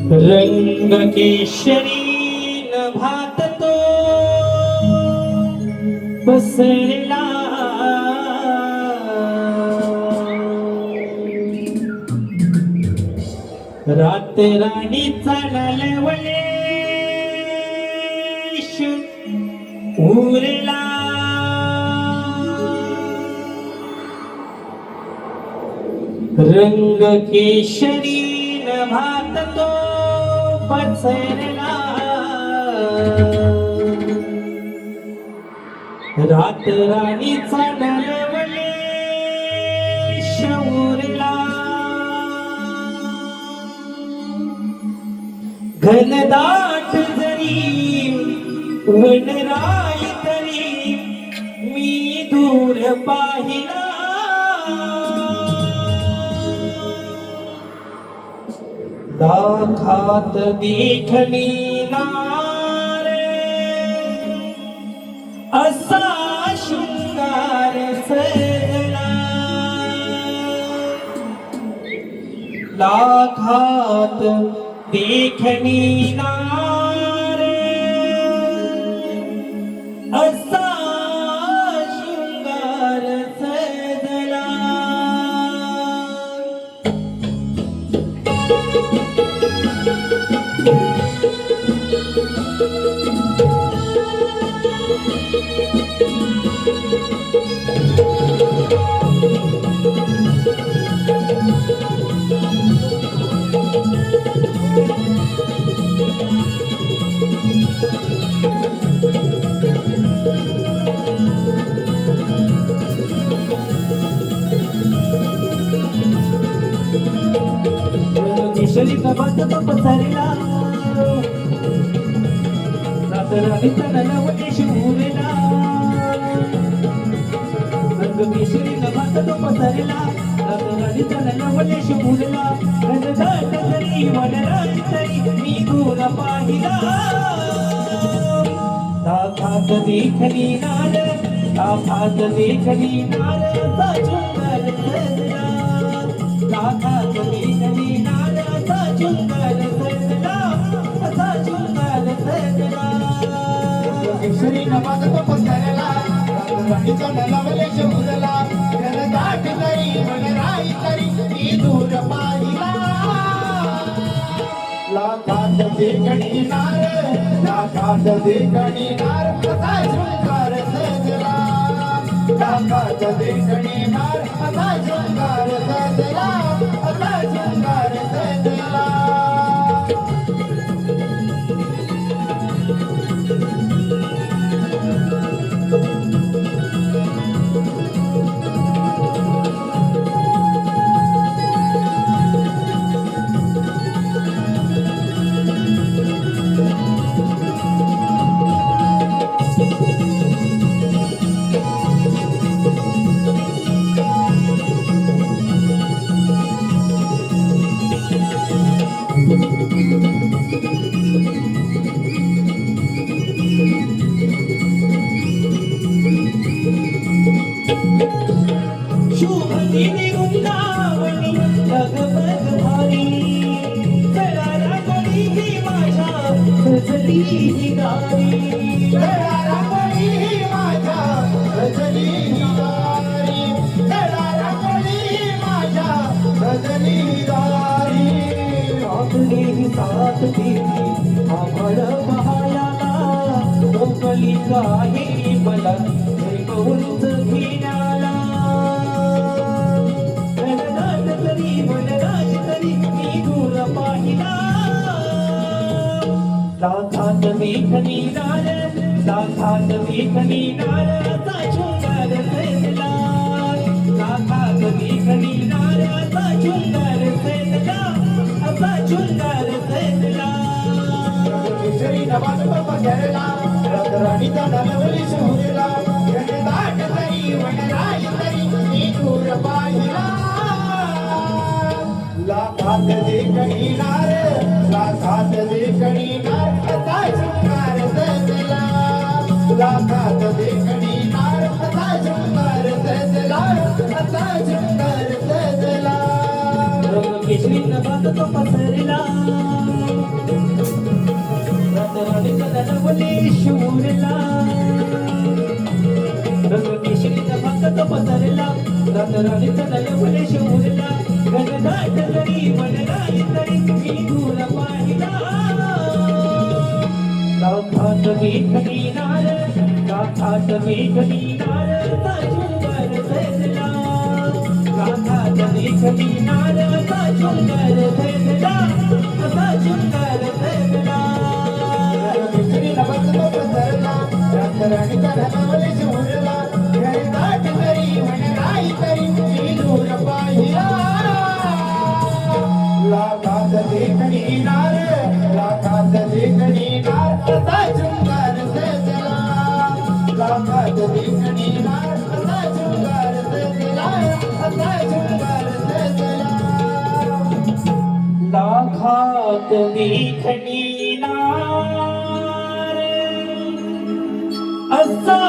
रंग केशरी नभात तो बसला रात राणीचा नलवलेश उरला रंग केशरी नभात तो पसरला रात राणीचा नलवलेश उरला घनदाट जरी वनराई तरी मी दूर पाहिला दाखात देखली नार असा शृंगार सजला लाखात देखनी नार असा शृंगार सजला केशरी नभात तो पसरला रात राणीचा नलवलेश उरला रंग केशरी नभात तो पसरला रात राणीचा नलवलेश उरला घनदाट जरी वनराई तरी मी दूर पाहिला दाखात देखली नार दाखात देखली नार असा शृंगार सजला दाखात देखली नार असा शृंगार सजला असा शृंगार सजला केशरी नभात तो पसरला राणीचा नलवलेश उरला घनदाट जरी वनराई तरी मी दूर पाहिला लाखात देखणी नार लाखात देखणी नार असा शृंगार सजला लाखात देखणी नार असा शृंगार सजला असा शृंगार सजला शुभदिनी वृंदावनी भगवत भारी सरारा कळी ही माझ्या सजली ही गारी सरारा कळी ही माझ्या सजली ही गारी सरारा कळी ही माझ्या सजली ही गारी आपली ही साथ देवी आभाळ बहायाला मोकली आहे मला उंच घेण्याला घनदाट तरी वनराई तरी मी दूर पाहिला लाखात देखली नार लाखात देखली नार असा शृंगार सजला लाखात देखली नार असा शृंगार सजला असा शृंगार सजला केशरी नभात तो पसरला रात राणीचा नलवलेश उरला घनदाट जरी वनराई तरी मी दूर पाहिला लाखात देखणी नार लाखात देखणी नार असा शृंगार सजला लाखात देखणी नार असा शृंगार सजला असा शृंगार सजला केशरी नभात तो पसरला रातराणीचा नलवले शोधला घनदाट जरी वनराई तरी मी दूर पाहिला लाखात विघ्नीनार लाखात विघ्नीनार सुंदर सेजला लाखात विघ्नीनार सुंदर सेजला असा सुंदर सेजला बिसरी नभस तो पसरला रातराणीचा नलवले शोधला घनदाट जरी वनराई तरी मी दूर पाहिला लाखात देखणीनार असा शृंगार सेजला लाखात देखणीनार असा शृंगार सेजला असा शृंगार सेजला लाखात विघ्नीनार असा